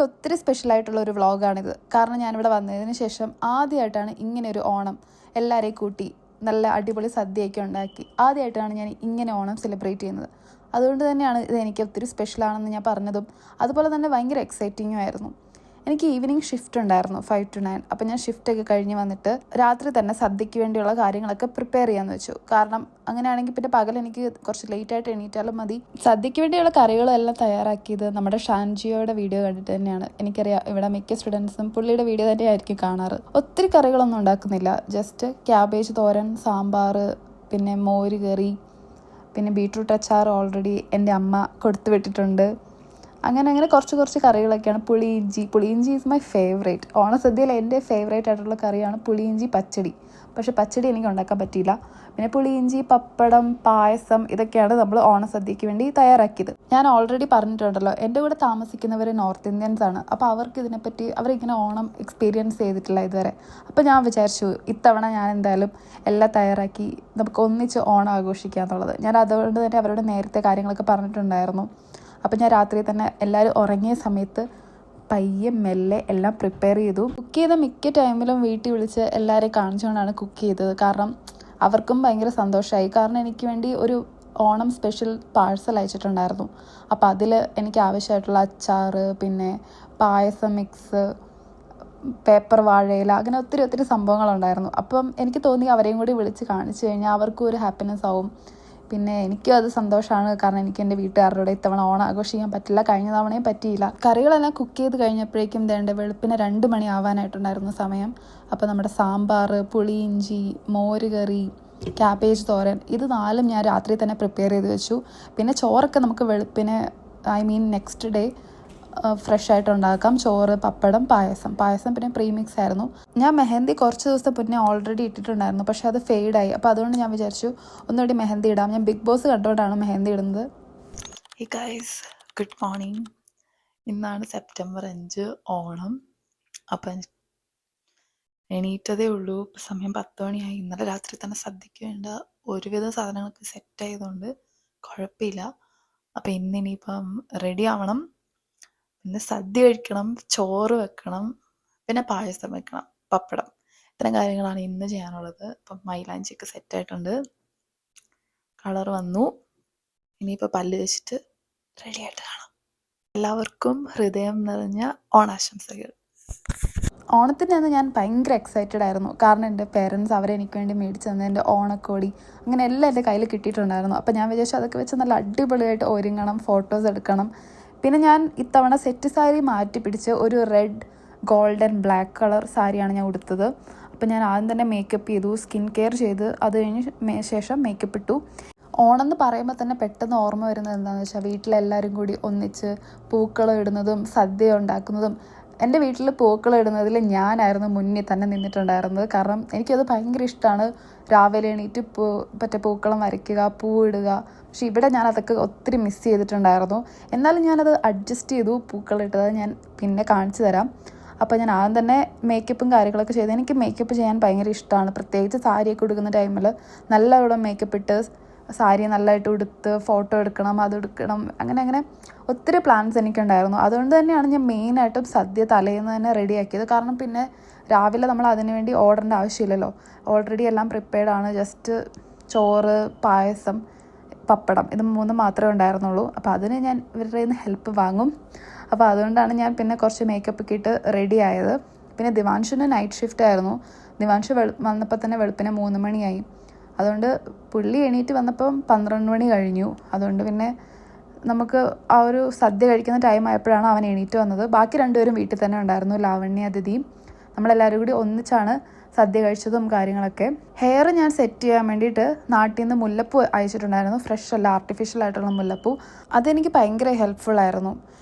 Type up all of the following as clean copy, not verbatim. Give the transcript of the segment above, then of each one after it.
ഒത്തിരി സ്പെഷ്യലായിട്ടുള്ള ഒരു വ്ളോഗാണിത്. കാരണം ഞാനിവിടെ വന്നതിന് ശേഷം ആദ്യമായിട്ടാണ് ഇങ്ങനെ ഒരു ഓണം എല്ലാവരെയും കൂട്ടി നല്ല അടിപൊളി സദ്യയൊക്കെ ഉണ്ടാക്കി ആദ്യമായിട്ടാണ് ഞാൻ ഇങ്ങനെ ഓണം സെലിബ്രേറ്റ് ചെയ്യുന്നത്. അതുകൊണ്ട് തന്നെയാണ് ഇത് എനിക്ക് ഒത്തിരി സ്പെഷ്യലാണെന്ന് ഞാൻ പറഞ്ഞതും. അതുപോലെ തന്നെ ഭയങ്കര എക്സൈറ്റിങ്ങും ആയിരുന്നു. എനിക്ക് ഈവനിങ് ഷിഫ്റ്റ് ഉണ്ടായിരുന്നു 5 to 9. അപ്പം ഞാൻ ഷിഫ്റ്റൊക്കെ കഴിഞ്ഞ് വന്നിട്ട് രാത്രി തന്നെ സദ്യയ്ക്ക് വേണ്ടിയുള്ള കാര്യങ്ങളൊക്കെ പ്രിപ്പയർ ചെയ്യാമെന്ന് വെച്ചു. കാരണം അങ്ങനെയാണെങ്കിൽ പിന്നെ പകൽ എനിക്ക് കുറച്ച് ലേറ്റായിട്ട് എണീറ്റാലും മതി. സദ്യയ്ക്ക് വേണ്ടിയുള്ള കറികളെല്ലാം തയ്യാറാക്കിയത് നമ്മുടെ ഷാൻജിയോയുടെ വീഡിയോ കണ്ടിട്ട് തന്നെയാണ്. എനിക്കറിയാം ഇവിടെ മിക്ക സ്റ്റുഡൻസും പുള്ളിയുടെ വീഡിയോ തന്നെയായിരിക്കും കാണാറ്. ഒത്തിരി കറികളൊന്നും ഉണ്ടാക്കുന്നില്ല. ജസ്റ്റ് ക്യാബേജ് തോരൻ, സാമ്പാർ, പിന്നെ മോര് കറി, പിന്നെ ബീട്രൂട്ട് അച്ചാർ ഓൾറെഡി എൻ്റെ അമ്മ കൊടുത്തു വിട്ടിട്ടുണ്ട്. അങ്ങനെ കുറച്ച് കറികളൊക്കെയാണ്. പുളിയിഞ്ചി ഈസ് മൈ ഫേവറേറ്റ്. ഓണസദ്യയിൽ എൻ്റെ ഫേവറേറ്റ് ആയിട്ടുള്ള കറിയാണ് പുളിയിഞ്ചി പച്ചടി. പക്ഷെ പച്ചടി എനിക്ക് ഉണ്ടാക്കാൻ പറ്റിയില്ല. പിന്നെ പുളിയിഞ്ചി, പപ്പടം, പായസം ഇതൊക്കെയാണ് നമ്മൾ ഓണസദ്യയ്ക്ക് വേണ്ടി തയ്യാറാക്കിയത്. ഞാൻ ഓൾറെഡി പറഞ്ഞിട്ടുണ്ടല്ലോ, എൻ്റെ കൂടെ താമസിക്കുന്നവർ നോർത്ത് ഇന്ത്യൻസ് ആണ്. അപ്പോൾ അവർക്ക് ഇതിനെപ്പറ്റി അവരിങ്ങനെ ഓണം എക്സ്പീരിയൻസ് ചെയ്തിട്ടില്ല ഇതുവരെ. അപ്പോൾ ഞാൻ വിചാരിച്ചു ഇത്തവണ ഞാൻ എന്തായാലും എല്ലാം തയ്യാറാക്കി നമുക്ക് ഒന്നിച്ച് ഓണം ആഘോഷിക്കുക എന്നുള്ളത്. ഞാൻ അതുകൊണ്ട് തന്നെ അവരോട് നേരത്തെ കാര്യങ്ങളൊക്കെ പറഞ്ഞിട്ടുണ്ടായിരുന്നു. അപ്പം ഞാൻ രാത്രി തന്നെ എല്ലാവരും ഉറങ്ങിയ സമയത്ത് പയ്യെ മെല്ലെ എല്ലാം പ്രിപ്പയർ ചെയ്തു. കുക്ക് ചെയ്ത മിക്ക ടൈമിലും വീട്ടിൽ വിളിച്ച് എല്ലാവരെയും കാണിച്ചുകൊണ്ടാണ് കുക്ക് ചെയ്തത്. കാരണം അവർക്കും ഭയങ്കര സന്തോഷമായി. കാരണം എനിക്ക് വേണ്ടി ഒരു ഓണം സ്പെഷ്യൽ പാഴ്സൽ അയച്ചിട്ടുണ്ടായിരുന്നു. അപ്പോൾ അതിൽ എനിക്ക് ആവശ്യമായിട്ടുള്ള അച്ചാർ, പിന്നെ പായസം മിക്സ്, പേപ്പർ വാഴയില, അങ്ങനെ ഒത്തിരി സംഭവങ്ങളുണ്ടായിരുന്നു. അപ്പം എനിക്ക് തോന്നി അവരെയും കൂടി വിളിച്ച് കാണിച്ചു കഴിഞ്ഞാൽ അവർക്കും ഒരു ഹാപ്പിനെസ് ആവും. പിന്നെ എനിക്കും അത് സന്തോഷമാണ്. കാരണം എനിക്ക് എൻ്റെ വീട്ടുകാരുടെ ഇത്തവണ ഓണം ആഘോഷിക്കാൻ പറ്റില്ല. കഴിഞ്ഞ തവണയും പറ്റിയില്ല. കറികളെല്ലാം കുക്ക് ചെയ്ത് കഴിഞ്ഞപ്പോഴേക്കും വെളുപ്പിന് 2 മണി ആവാനായിട്ടുണ്ടായിരുന്നു സമയം. അപ്പോൾ നമ്മുടെ സാമ്പാർ, പുളിയിഞ്ചി, മോര് കറി, ക്യാബേജ് തോരൻ, ഇത് 4 ഞാൻ രാത്രി തന്നെ പ്രിപ്പയർ ചെയ്ത് വെച്ചു. പിന്നെ ചോറൊക്കെ നമുക്ക് വെളുപ്പിന് നെക്സ്റ്റ് ഡേ ഫ്രഷ് ആയിട്ട് ഉണ്ടാക്കാം. ചോറ്, പപ്പടം, പായസം പിന്നെ പ്രീമിക്സ് ആയിരുന്നു. ഞാൻ മെഹന്തി കുറച്ച് ദിവസം മുന്നേ ഓൾറെഡി ഇട്ടിട്ടുണ്ടായിരുന്നു. പക്ഷേ അത് ഫെയ്ഡായി. അപ്പോൾ അതുകൊണ്ട് ഞാൻ വിചാരിച്ചു ഒന്നുകൂടി മെഹന്തി ഇടാം. ഞാൻ ബിഗ് ബോസ് കണ്ടുകൊണ്ടാണ് മെഹന്തി ഇടുന്നത്. Hey guys, good morning. ഇന്നാണ് സെപ്റ്റംബർ 5 ഓണം. അപ്പം എണീറ്റതേ ഉള്ളൂ. സമയം 10 മണിയായി. ഇന്നലെ രാത്രി തന്നെ സദ്യയ്ക്ക് വേണ്ട ഒരുവിധ സാധനങ്ങളൊക്കെ സെറ്റ് ആയതുകൊണ്ട് കുഴപ്പമില്ല. അപ്പം ഇന്നിനിയിപ്പം റെഡി ആവണം. ഇന്ന് സദ്യ കഴിക്കണം, ചോറ് വെക്കണം, പിന്നെ പായസം വെക്കണം, പപ്പടം. ഇത്തരം കാര്യങ്ങളാണ് ഇന്ന് ചെയ്യാനുള്ളത്. അപ്പം മൈലാഞ്ചിയൊക്കെ സെറ്റായിട്ടുണ്ട്, കളർ വന്നു. ഇനിയിപ്പോൾ പല്ല് വെച്ചിട്ട് റെഡിയായിട്ട് കാണാം. എല്ലാവർക്കും ഹൃദയം നിറഞ്ഞ ഓണാശംസകൾ. ഓണത്തിൻ്റെ അന്ന് ഞാൻ ഭയങ്കര എക്സൈറ്റഡ് ആയിരുന്നു. കാരണം എൻ്റെ പേരൻസ് അവരെനിക്ക് വേണ്ടി മേടിച്ച് തന്നെ എൻ്റെ ഓണക്കോടി അങ്ങനെ എല്ലാം എൻ്റെ കയ്യിൽ കിട്ടിയിട്ടുണ്ടായിരുന്നു. അപ്പോൾ ഞാൻ വിചാരിച്ചു അതൊക്കെ വെച്ച് നല്ല അടിപൊളിയായിട്ട് ഒരുങ്ങണം, ഫോട്ടോസ് എടുക്കണം. പിന്നെ ഞാൻ ഇത്തവണ സെറ്റ് സാരി മാറ്റി പിടിച്ച് ഒരു റെഡ്, ഗോൾഡൻ, ബ്ലാക്ക് കളർ സാരിയാണ് ഞാൻ ഉടുത്തത്. അപ്പോൾ ഞാൻ ആദ്യം തന്നെ മേക്കപ്പ് ചെയ്തു, സ്കിൻ കെയർ ചെയ്ത്, അത് കഴിഞ്ഞ് ശേഷം മേക്കപ്പ് ഇട്ടു. ഓണം എന്ന് പറയുമ്പോൾ തന്നെ പെട്ടെന്ന് ഓർമ്മ വരുന്നത് എന്താണെന്ന് വെച്ചാൽ വീട്ടിലെല്ലാവരും കൂടി ഒന്നിച്ച് പൂക്കളം ഇടുന്നതും സദ്യ ഉണ്ടാക്കുന്നതും. എൻ്റെ വീട്ടിൽ പൂക്കളം ഇടുന്നതിൽ ഞാനായിരുന്നു മുന്നിൽ തന്നെ നിന്നിട്ടുണ്ടായിരുന്നത്. കാരണം എനിക്കത് ഭയങ്കര ഇഷ്ടമാണ്. രാവിലെ എണീറ്റ് പൂക്കളം വരയ്ക്കുക, പൂവിടുക. പക്ഷെ ഇവിടെ ഞാൻ അതൊക്കെ ഒത്തിരി മിസ് ചെയ്തിട്ടുണ്ടായിരുന്നു. എന്നാലും ഞാനത് അഡ്ജസ്റ്റ് ചെയ്തു. പൂക്കളം ഇട്ടത് ഞാൻ പിന്നെ കാണിച്ചു തരാം. അപ്പോൾ ഞാൻ ആദ്യം തന്നെ മേക്കപ്പും കാര്യങ്ങളൊക്കെ ചെയ്ത്. എനിക്ക് മേക്കപ്പ് ചെയ്യാൻ ഭയങ്കര ഇഷ്ടമാണ്. പ്രത്യേകിച്ച് സാരിയൊക്കെ ഉടുക്കുന്ന ടൈമിൽ നല്ലവണ്ണം മേക്കപ്പ് ഇട്ട് സാരി നല്ലതായിട്ട് ഉടുത്ത് ഫോട്ടോ എടുക്കണം, അതെടുക്കണം, അങ്ങനെ ഒത്തിരി പ്ലാൻസ് എനിക്കുണ്ടായിരുന്നു. അതുകൊണ്ട് തന്നെയാണ് ഞാൻ മെയിനായിട്ടും സദ്യ തലേന്ന് തന്നെ റെഡിയാക്കിയത്. കാരണം പിന്നെ രാവിലെ നമ്മൾ അതിന് വേണ്ടി ഓടേണ്ട ആവശ്യമില്ലല്ലോ. ഓൾറെഡി എല്ലാം പ്രിപ്പയർഡാണ്. ജസ്റ്റ് ചോറ്, പായസം, പപ്പടം, ഇത് 3 മാത്രമേ ഉണ്ടായിരുന്നുള്ളൂ. അപ്പോൾ അതിന് ഞാൻ ഇവരുടെ നിന്ന് ഹെൽപ്പ് വാങ്ങും. അപ്പോൾ അതുകൊണ്ടാണ് ഞാൻ പിന്നെ കുറച്ച് മേക്കപ്പ് ഒക്കെ ഇട്ട് റെഡി ആയത്. പിന്നെ ദിവാൻഷിന് നൈറ്റ് ഷിഫ്റ്റ് ആയിരുന്നു. ദിവാൻഷ് വന്നപ്പോൾ തന്നെ വെളുപ്പിന് 3 മണിയായി. അതുകൊണ്ട് പുള്ളി എണീറ്റ് വന്നപ്പം 12 മണി കഴിഞ്ഞു. അതുകൊണ്ട് പിന്നെ നമുക്ക് ആ ഒരു സദ്യ കഴിക്കുന്ന ടൈം ആയപ്പോഴാണ് അവൻ എണീറ്റ് വന്നത്. ബാക്കി 2 പേരും വീട്ടിൽ തന്നെ ഉണ്ടായിരുന്നു, ലാവണ്യ, അതിഥിയും. നമ്മളെല്ലാവരും കൂടി ഒന്നിച്ചാണ് സദ്യ കഴിച്ചതും കാര്യങ്ങളൊക്കെ. ഹെയർ ഞാൻ സെറ്റ് ചെയ്യാൻ വേണ്ടിയിട്ട് നാട്ടിൽ നിന്ന് മുല്ലപ്പൂ അയച്ചിട്ടുണ്ടായിരുന്നു. ഫ്രഷ് അല്ല, ആർട്ടിഫിഷ്യൽ ആയിട്ടുള്ള മുല്ലപ്പൂ. അതെനിക്ക് ഭയങ്കര ഹെൽപ്ഫുള്ളായിരുന്നു.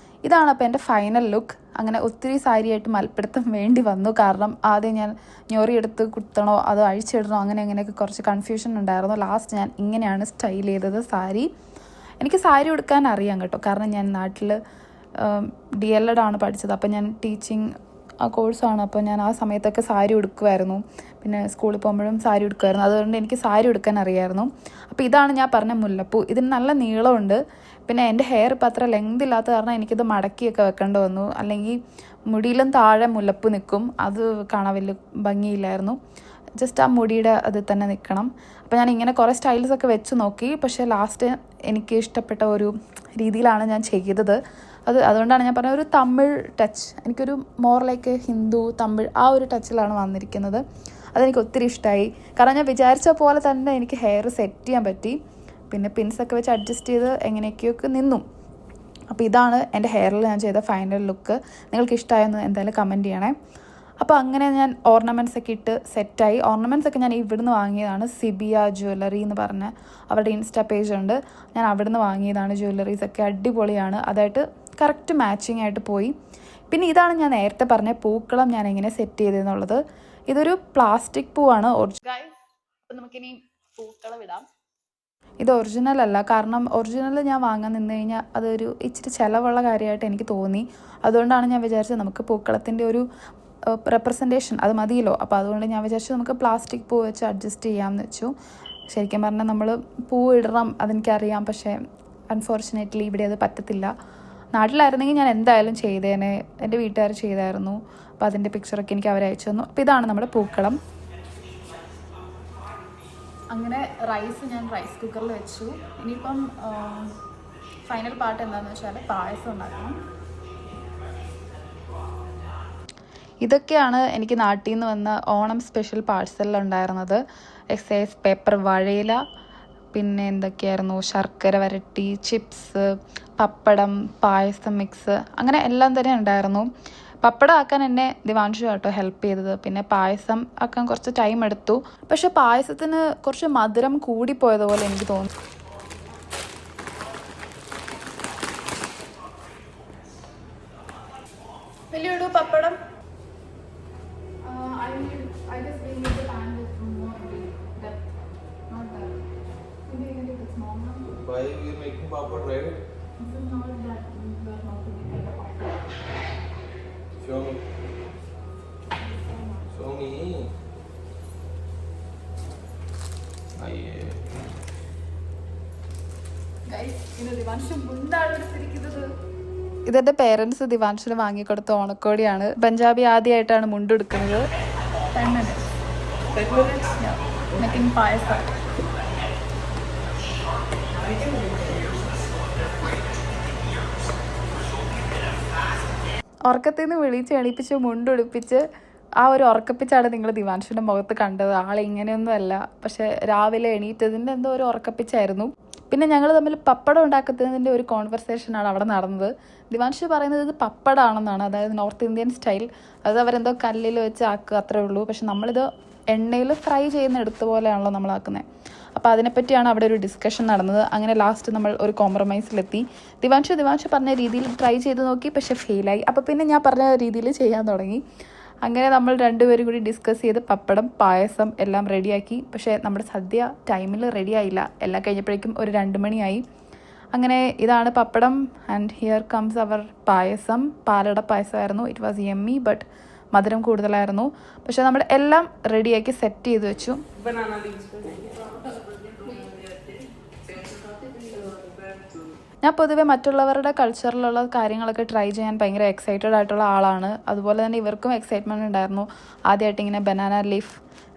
ഇതാണ് അപ്പോൾ എൻ്റെ ഫൈനൽ ലുക്ക്. അങ്ങനെ ഒത്തിരി സാരിയായിട്ട് മൽപ്പിടുത്തം വേണ്ടി വന്നു. കാരണം ആദ്യം ഞാൻ ഞൊറിയെടുത്ത് കുത്തണോ അതോ അഴിച്ചിടണോ അങ്ങനെയൊക്കെ കുറച്ച് കൺഫ്യൂഷൻ ഉണ്ടായിരുന്നു. ലാസ്റ്റ് ഞാൻ ഇങ്ങനെയാണ് സ്റ്റൈൽ ചെയ്തത് സാരി. എനിക്ക് സാരി ഉടുക്കാൻ അറിയാം കേട്ടോ. കാരണം ഞാൻ നാട്ടിൽ DLED ആണ് പഠിച്ചത്. അപ്പോൾ ഞാൻ ടീച്ചിങ് കോഴ്സാണ്. അപ്പോൾ ഞാൻ ആ സമയത്തൊക്കെ സാരി ഉടുക്കുമായിരുന്നു. പിന്നെ സ്കൂളിൽ പോകുമ്പോഴും സാരി ഉടുക്കുമായിരുന്നു. അതുകൊണ്ട് എനിക്ക് സാരി ഉടുക്കാൻ അറിയായിരുന്നു. അപ്പോൾ ഇതാണ് ഞാൻ പറഞ്ഞ മുല്ലപ്പൂ. ഇതിന് നല്ല നീളമുണ്ട്. പിന്നെ എൻ്റെ ഹെയർ ഇപ്പം അത്ര ലെങ്ത് ഇല്ലാത്ത കാരണം എനിക്കിത് മടക്കിയൊക്കെ വെക്കേണ്ടി വന്നു. അല്ലെങ്കിൽ മുടിയിലും താഴെ മുല്ലപ്പൂ നിൽക്കും. അത് കാണാൻ വലിയ ഭംഗിയില്ലായിരുന്നു. ജസ്റ്റ് ആ മുടിയുടെ അതിൽ തന്നെ നിൽക്കണം. അപ്പോൾ ഞാൻ ഇങ്ങനെ കുറേ സ്റ്റൈൽസൊക്കെ വെച്ച് നോക്കി. പക്ഷേ ലാസ്റ്റ് എനിക്ക് ഇഷ്ടപ്പെട്ട ഒരു രീതിയിലാണ് ഞാൻ ചെയ്തത്. അതുകൊണ്ടാണ് ഞാൻ പറഞ്ഞത് ഒരു തമിഴ് ടച്ച്, എനിക്കൊരു മോർ ലൈക്ക് ഹിന്ദു തമിഴ് ആ ഒരു ടച്ചിലാണ് വന്നിരിക്കുന്നത്. അതെനിക്ക് ഒത്തിരി ഇഷ്ടമായി. കാരണം ഞാൻ വിചാരിച്ച പോലെ തന്നെ എനിക്ക് ഹെയർ സെറ്റ് ചെയ്യാൻ പറ്റി. പിന്നെ പിൻസൊക്കെ വെച്ച് അഡ്ജസ്റ്റ് ചെയ്ത് എങ്ങനെയൊക്കെയൊക്കെ നിന്നു. അപ്പോൾ ഇതാണ് എൻ്റെ ഹെയറിൽ ഞാൻ ചെയ്ത ഫൈനൽ ലുക്ക്. നിങ്ങൾക്ക് ഇഷ്ടമായെന്ന് എന്തായാലും കമൻറ്റ് ചെയ്യണേ. അപ്പോൾ അങ്ങനെ ഞാൻ ഓർണമെൻറ്റ്സ് ഒക്കെ ഇട്ട് സെറ്റായി. ഓർണമെൻറ്റ്സ് ഒക്കെ ഞാൻ ഇവിടുന്ന് വാങ്ങിയതാണ്. സിബിയ ജ്വല്ലറി എന്ന് പറഞ്ഞ അവരുടെ ഇൻസ്റ്റാ പേജ് ഉണ്ട്. ഞാൻ അവിടുന്ന് വാങ്ങിയതാണ്. ജ്വല്ലറീസൊക്കെ അടിപൊളിയാണ്. അതായിട്ട് കറക്റ്റ് മാച്ചിങ് ആയിട്ട് പോയി. പിന്നെ ഇതാണ് ഞാൻ നേരത്തെ പറഞ്ഞ പൂക്കളം ഞാൻ എങ്ങനെ സെറ്റ് ചെയ്തതെന്നുള്ളത്. ഇതൊരു പ്ലാസ്റ്റിക് പൂവാണ്. അപ്പോൾ നമുക്കിനി പൂക്കളം ഇടാം. ഇത് ഒറിജിനൽ അല്ല. കാരണം ഒറിജിനൽ ഞാൻ വാങ്ങാൻ നിന്ന് കഴിഞ്ഞാൽ അതൊരു ഇച്ചിരി ചിലവുള്ള കാര്യമായിട്ട് എനിക്ക് തോന്നി. അതുകൊണ്ടാണ് ഞാൻ വിചാരിച്ചത് നമുക്ക് പൂക്കളത്തിൻ്റെ ഒരു റെപ്രസെൻറ്റേഷൻ അത് മതിയല്ലോ. അപ്പോൾ അതുകൊണ്ട് ഞാൻ വിചാരിച്ചു നമുക്ക് പ്ലാസ്റ്റിക് പൂ വെച്ച് അഡ്ജസ്റ്റ് ചെയ്യാമെന്ന് വെച്ചു. ശരിക്കും പറഞ്ഞാൽ നമ്മൾ പൂ ഇടണം അതെനിക്കറിയാം. പക്ഷേ അൺഫോർച്ചുനേറ്റ്ലി ഇവിടെ അത് പറ്റത്തില്ല. നാട്ടിലായിരുന്നെങ്കിൽ ഞാൻ എന്തായാലും ചെയ്തേനെ. എൻ്റെ വീട്ടുകാർ ചെയ്തായിരുന്നു. അപ്പോൾ അതിൻ്റെ പിക്ചറൊക്കെ എനിക്ക് അവർ അയച്ചു തന്നു. അപ്പോൾ ഇതാണ് നമ്മുടെ പൂക്കളം. അങ്ങനെ റൈസ് ഞാൻ റൈസ് കുക്കറിൽ വെച്ചു. ഇനിയിപ്പം ഫൈനൽ പാർട്ട് എന്താണെന്ന് വെച്ചാൽ പായസം ഉണ്ടാക്കണം. ഇതൊക്കെയാണ് എനിക്ക് നാട്ടിൽ നിന്ന് വന്ന ഓണം സ്പെഷ്യൽ പാഴ്സലിലുണ്ടായിരുന്നത്. എക്സൈസ് പേപ്പർ, വാഴയില, പിന്നെ എന്തൊക്കെയായിരുന്നു, ശർക്കര വരട്ടി, ചിപ്സ്, പപ്പടം, പായസം മിക്സ്, അങ്ങനെ എല്ലാം തന്നെ ഉണ്ടായിരുന്നു. പപ്പടം ആക്കാൻ എന്നെ ദിവാൻഷു കേട്ടോ ഹെൽപ്പ് ചെയ്തത്. പിന്നെ പായസം ആക്കാൻ കുറച്ച് ടൈം എടുത്തു. പക്ഷെ പായസത്തിന് കുറച്ച് മധുരം കൂടിപ്പോയതുപോലെ എനിക്ക് തോന്നി. വലിയൊരു പപ്പടം. Why are you making papad, right? This is not that you are not to make a papad. Show me. Show me. Guys, ദിവാൻഷു മുണ്ടാണ് എടുത്തിരിക്കുന്നത്. ഇതെൻ്റെ പേരൻസ് ദിവാൻഷിന് വാങ്ങിക്കൊടുത്ത ഓണക്കോടിയാണ്. പഞ്ചാബി ആദ്യമായിട്ടാണ് മുണ്ടെടുക്കുന്നത്. 10 minutes. 10 minutes? Yeah. Making പായസം. ഉറക്കത്തിൽ നിന്ന് വിളിച്ച് എണീപ്പിച്ച് മുണ്ടുടിപ്പിച്ച് ആ ഒരു ഉറക്കപ്പിച്ചാണ് നിങ്ങൾ ദിവാൻഷിൻ്റെ മുഖത്ത് കണ്ടത്. ആളിങ്ങനെയൊന്നുമല്ല. പക്ഷെ രാവിലെ എണീറ്റതിൻ്റെ എന്തോ ഒരു ഉറക്കപ്പിച്ചായിരുന്നു. പിന്നെ ഞങ്ങൾ തമ്മിൽ പപ്പടം ഉണ്ടാക്കുന്നതിൻ്റെ ഒരു കോൺവെർസേഷനാണ് അവിടെ നടന്നത്. ദിവാൻഷ് പറയുന്നത് ഇത് പപ്പടമാണെന്നാണ്, അതായത് നോർത്ത് ഇന്ത്യൻ സ്റ്റൈൽ. അത് അവരെന്തോ കല്ലിൽ വെച്ച് ആക്കുക അത്രേ ഉള്ളൂ. പക്ഷെ നമ്മളിത് എണ്ണയിൽ ഫ്രൈ ചെയ്യുന്ന എടുത്ത പോലെയാണല്ലോ നമ്മളാക്കുന്നത്. അപ്പോൾ അതിനെപ്പറ്റിയാണ് അവിടെ ഒരു ഡിസ്കഷൻ നടന്നത്. അങ്ങനെ ലാസ്റ്റ് നമ്മൾ ഒരു കോംപ്രമൈസിലെത്തി. ദിവാൻഷ് പറഞ്ഞ രീതിയിൽ ട്രൈ ചെയ്ത് നോക്കി, പക്ഷെ ഫെയിലായി. അപ്പോൾ പിന്നെ ഞാൻ പറഞ്ഞ രീതിയിൽ ചെയ്യാൻ തുടങ്ങി. അങ്ങനെ നമ്മൾ രണ്ടുപേരും കൂടി ഡിസ്കസ് ചെയ്ത് പപ്പടം, പായസം എല്ലാം റെഡിയാക്കി. പക്ഷേ നമ്മുടെ സദ്യ ടൈമിൽ റെഡിയായില്ല. എല്ലാം കഴിഞ്ഞപ്പോഴേക്കും ഒരു 2 മണിയായി. അങ്ങനെ ഇതാണ് pappadam. And here comes our payasam. Palada പായസമായിരുന്നു. ഇറ്റ് വാസ് യമ്മി, ബട്ട് മധുരം കൂടുതലായിരുന്നു. പക്ഷെ നമ്മൾ എല്ലാം റെഡിയാക്കി സെറ്റ് ചെയ്ത് വെച്ചു. ഞാൻ പൊതുവെ മറ്റുള്ളവരുടെ കൾച്ചറിലുള്ള കാര്യങ്ങളൊക്കെ ട്രൈ ചെയ്യാൻ ഭയങ്കര എക്സൈറ്റഡ് ആയിട്ടുള്ള ആളാണ്. അതുപോലെ തന്നെ ഇവർക്കും എക്സൈറ്റ്മെൻറ്റ് ഉണ്ടായിരുന്നു. ആദ്യമായിട്ട് ഇങ്ങനെ ബനാന ലീഫ്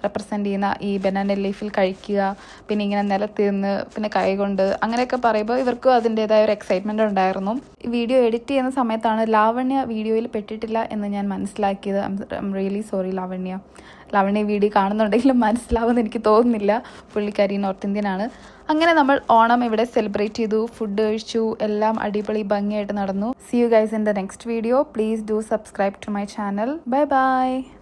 റെപ്രസെൻ്റ് ചെയ്യുന്ന ഈ ബനാന ലീഫിൽ കഴിക്കുക, പിന്നെ ഇങ്ങനെ നിലത്ത് നിന്ന് പിന്നെ കൈ കൊണ്ട് അങ്ങനെയൊക്കെ പറയുമ്പോൾ ഇവർക്കും അതിൻ്റേതായ ഒരു എക്സൈറ്റ്മെൻറ്റ് ഉണ്ടായിരുന്നു. ഈ വീഡിയോ എഡിറ്റ് ചെയ്യുന്ന സമയത്താണ് ലാവണ്യ വീഡിയോയിൽ പെട്ടിട്ടില്ല എന്ന് ഞാൻ മനസ്സിലാക്കിയത്. I'm really sorry Lavanya video കാണുന്നുണ്ടെങ്കിലും മനസ്സിലാവുമെന്ന് എനിക്ക് തോന്നുന്നില്ല. പുള്ളിക്കാരി നോർത്ത് ഇന്ത്യൻ ആണ്. അങ്ങനെ നമ്മൾ ഓണം ഇവിടെ സെലിബ്രേറ്റ് ചെയ്തു, ഫുഡ് കഴിച്ചു, എല്ലാം അടിപൊളി ഭംഗിയായിട്ട് നടന്നു. See you guys in the next video. Please do subscribe to my channel. Bye bye.